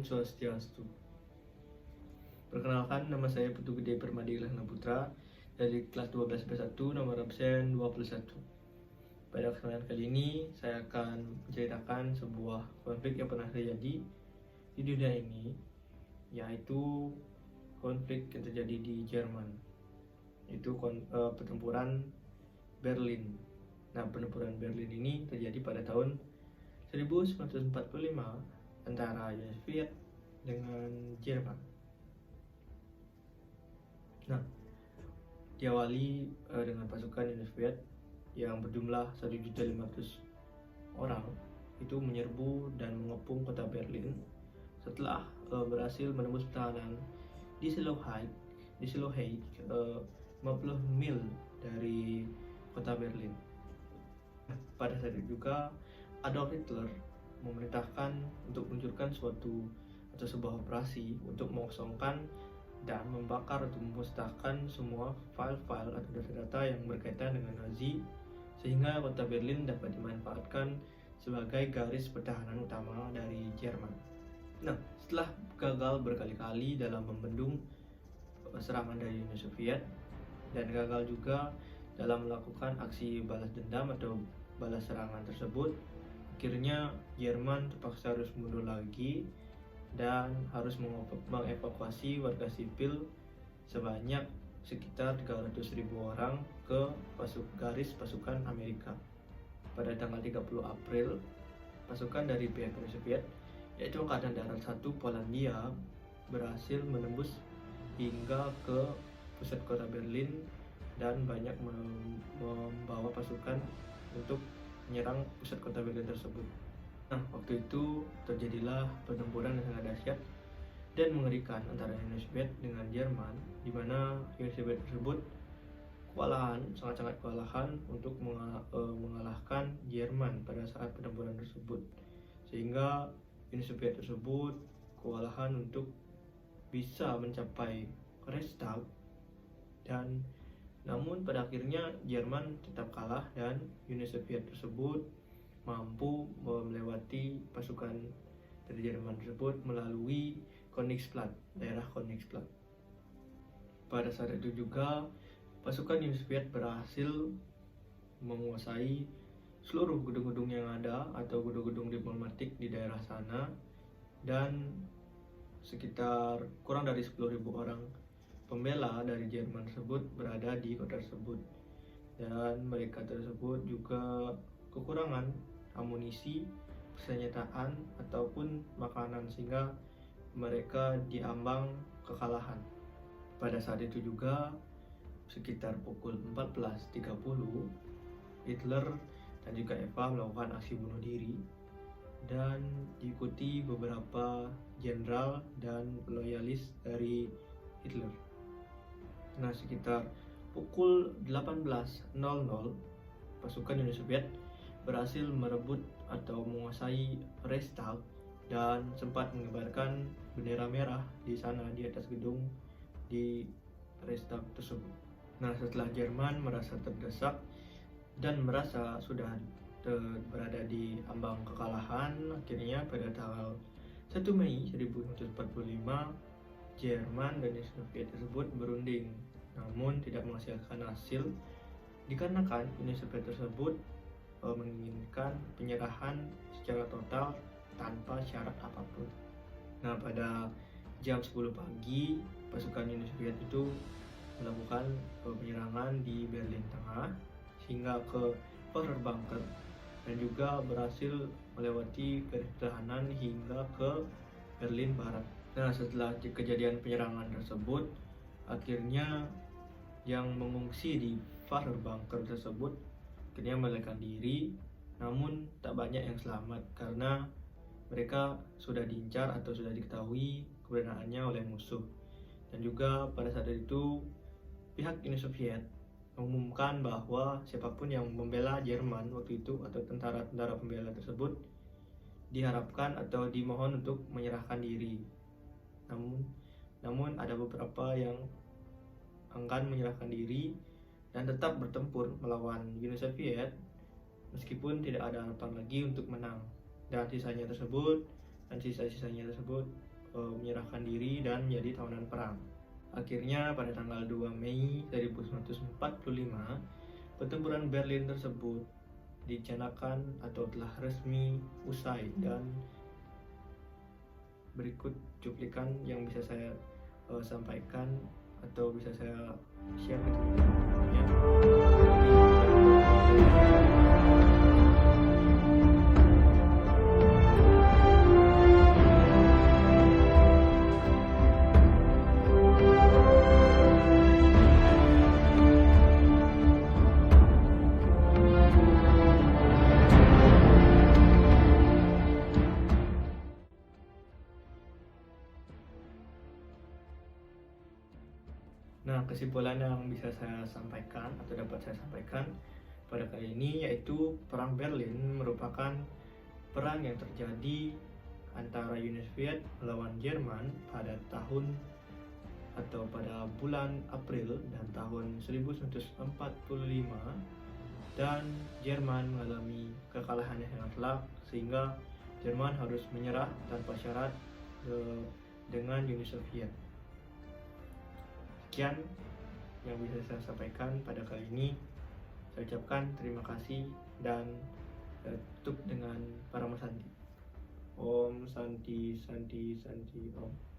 Swastiastu. Perkenalkan, nama saya Putu Gede Permadi Ilhana Putra dari kelas 12 B1 nomor absen 21. Pada kesempatan kali ini saya akan menceritakan sebuah konflik yang pernah terjadi di dunia ini, yaitu konflik yang terjadi di Jerman, yaitu pertempuran Berlin. Nah, pertempuran Berlin ini terjadi pada tahun 1945 antara Uni Soviet dengan Jerman. Nah, diawali dengan pasukan Uni Soviet yang berjumlah 1.500.000 orang itu menyerbu dan mengepung kota Berlin setelah berhasil menembus pertahanan di Selohai 50 mil dari kota Berlin. Pada saat itu juga Adolf Hitler memerintahkan untuk meluncurkan sebuah operasi untuk mengosongkan dan membakar atau memusnahkan semua file-file atau data-data yang berkaitan dengan Nazi, sehingga kota Berlin dapat dimanfaatkan sebagai garis pertahanan utama dari Jerman. Nah, setelah gagal berkali-kali dalam membendung serangan dari Uni Soviet dan gagal juga dalam melakukan aksi balas dendam atau balas serangan tersebut, akhirnya Jerman terpaksa harus mundur lagi dan harus mengevakuasi warga sipil sebanyak sekitar 300.000 orang ke garis pasukan Amerika. Pada tanggal 30 April, pasukan dari pihak Uni Soviet, yaitu Angkatan Darat 1 Polandia, berhasil menembus hingga ke pusat kota Berlin dan banyak membawa pasukan untuk menyerang pusat kota Berlin tersebut. Nah, waktu itu terjadilah pertempuran yang sangat dahsyat dan mengerikan antara Uni Soviet dengan Jerman, di mana Uni Soviet tersebut sangat kewalahan untuk mengalahkan Jerman pada saat pertempuran tersebut, sehingga Uni Soviet tersebut kewalahan untuk bisa mencapai Reichstag, dan namun pada akhirnya Jerman tetap kalah dan Uni Soviet tersebut mampu melewati pasukan dari Jerman tersebut melalui daerah Königsplatte. Pada saat itu juga pasukan Uni Soviet berhasil menguasai seluruh gedung-gedung yang ada atau gedung-gedung diplomatik di daerah sana, dan sekitar kurang dari 10.000 orang pembela dari Jerman tersebut berada di kota tersebut, dan mereka tersebut juga kekurangan amunisi, persenjataan ataupun makanan, sehingga mereka diambang kekalahan. Pada saat itu juga sekitar pukul 14.30, Hitler dan juga Eva melakukan aksi bunuh diri dan diikuti beberapa jenderal dan loyalis dari Hitler. Nah, sekitar pukul 18.00 pasukan Uni Soviet berhasil merebut atau menguasai Reichstag dan sempat mengibarkan bendera merah di sana di atas gedung di Reichstag tersebut. Nah, setelah Jerman merasa terdesak dan merasa sudah berada di ambang kekalahan, akhirnya pada tanggal 1 Mei 1945 Jerman dan Uni Soviet tersebut berunding, namun tidak menghasilkan hasil dikarenakan Uni Soviet tersebut menginginkan penyerahan secara total tanpa syarat apapun. Nah, pada jam 10 pagi pasukan Uni Soviet itu melakukan penyerangan di Berlin Tengah hingga ke Feuerbunker dan juga berhasil melewati garis pertahanan hingga ke Berlin Barat. Nah, setelah kejadian penyerangan tersebut, akhirnya yang mengungsi di Feuerbunker tersebut akhirnya melarikan diri, namun tak banyak yang selamat karena mereka sudah diincar atau sudah diketahui keberadaannya oleh musuh. Dan juga pada saat itu pihak Uni Soviet mengumumkan bahwa siapapun yang membela Jerman waktu itu atau tentara-tentara pembela tersebut diharapkan atau dimohon untuk menyerahkan diri. Namun ada beberapa yang enggan menyerahkan diri dan tetap bertempur melawan Uni Soviet meskipun tidak ada harapan lagi untuk menang, dan sisa-sisanya tersebut menyerahkan diri dan menjadi tawanan perang. Akhirnya pada tanggal 2 Mei 1945, pertempuran Berlin tersebut dicanangkan atau telah resmi usai, dan berikut cuplikan yang bisa saya sampaikan atau bisa saya share ke teman-teman. Nah, kesimpulan yang bisa saya sampaikan atau dapat saya sampaikan pada kali ini yaitu Perang Berlin merupakan perang yang terjadi antara Uni Soviet melawan Jerman pada bulan April dan tahun 1945, dan Jerman mengalami kekalahan yang sangat telak sehingga Jerman harus menyerah tanpa syarat dengan Uni Soviet. Sekian yang bisa saya sampaikan pada kali ini. Saya ucapkan terima kasih dan tutup dengan Parama Santi. Om Santi Santi Santi Om.